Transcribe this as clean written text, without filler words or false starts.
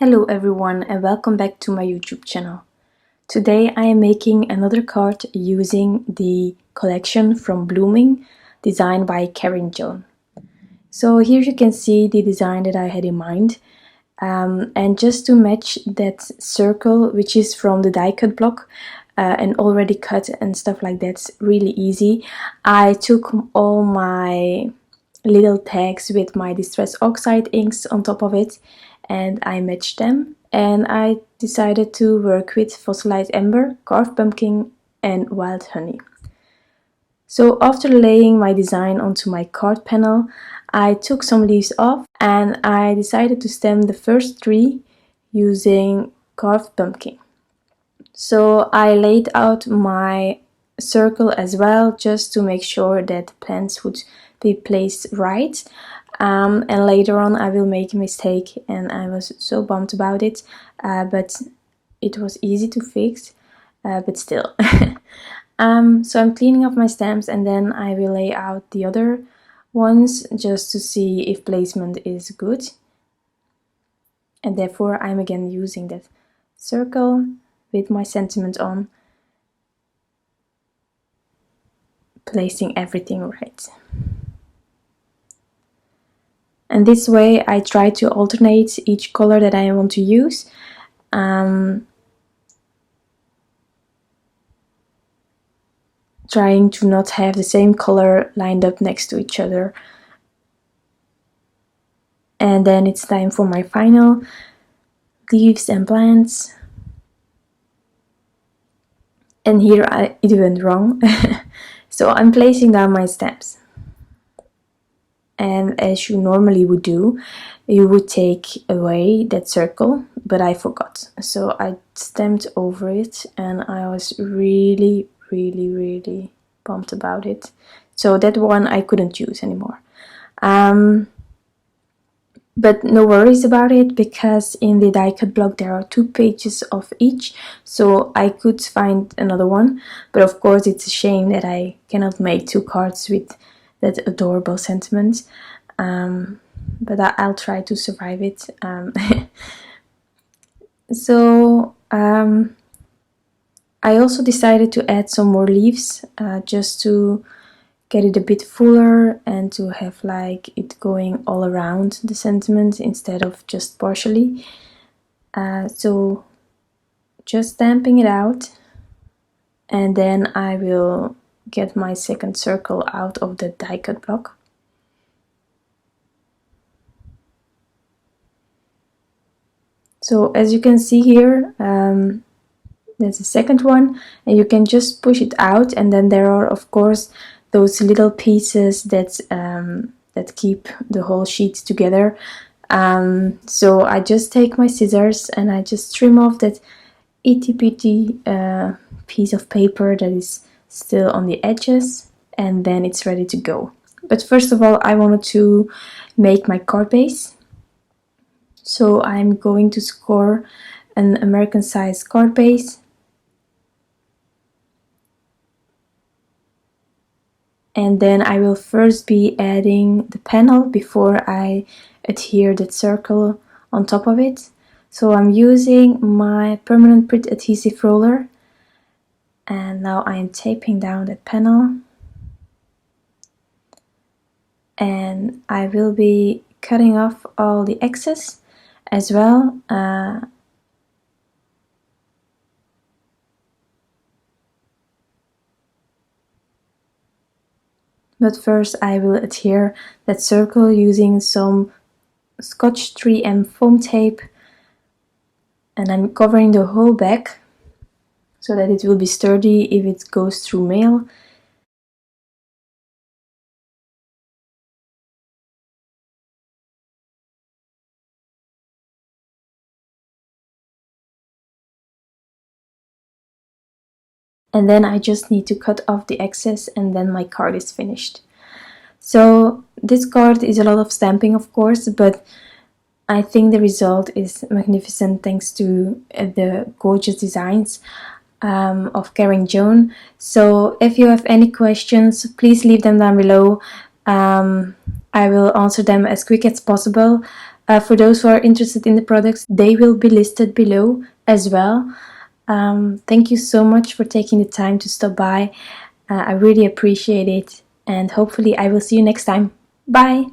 Hello everyone and welcome back to my YouTube channel. Today I am making another card using the collection from Blooming designed by Karin Joan. So here you can see the design that I had in mind, and just to match that circle, which is from the die cut block and already cut and stuff like that's really easy, I took all my little tags with my Distress Oxide inks on top of it and I matched them, and I decided to work with Fossilized Amber, Carved Pumpkin and Wild Honey. So after laying my design onto my card panel, I took some leaves off and I decided to stem the first 3 using Carved Pumpkin. So I laid out my circle as well, just to make sure that the plants would be placed right. And later on I will make a mistake and I was so bummed about it, but it was easy to fix, but still. So I'm cleaning up my stamps and then I will lay out the other ones just to see if placement is good. And therefore I'm again using that circle with my sentiment on, placing everything right. And this way I try to alternate each color that I want to use. Trying to not have the same color lined up next to each other. And then it's time for my final leaves and plants. And here it went wrong. So I'm placing down my stamps. And as you normally would do, you would take away that circle, but I forgot. So I stamped over it and I was really pumped about it. So that one I couldn't use anymore. But no worries about it, because in the die cut block there are 2 pages of each, so I could find another one. But of course it's a shame that I cannot make 2 cards with that adorable sentiment, but I'll try to survive it. So I also decided to add some more leaves, just to get it a bit fuller and to have like it going all around the sentiment instead of just partially. So just stamping it out, and then I will get my second circle out of the die cut block. So as you can see here, there's a second one, and you can just push it out, and then there are of course those little pieces that that keep the whole sheet together. So I just take my scissors and I just trim off that itty bitty piece of paper that is still on the edges, and then it's ready to go. But first of all I wanted to make my card base. So I'm going to score an American size card base. And then I will first be adding the panel before I adhere that circle on top of it. So I'm using my permanent Pritt adhesive roller, and now I am taping down that panel. And I will be cutting off all the excess as well. But first I will adhere that circle using some Scotch 3M foam tape, and I'm covering the whole back so that it will be sturdy if it goes through mail. And then I just need to cut off the excess and then my card is finished. So this card is a lot of stamping of course, but I think the result is magnificent thanks to the gorgeous designs of Karin Joan. So if you have any questions, please leave them down below. I will answer them as quick as possible. For those who are interested in the products, they will be listed below as well. Thank you so much for taking the time to stop by. I really appreciate it, and hopefully I will see you next time. Bye!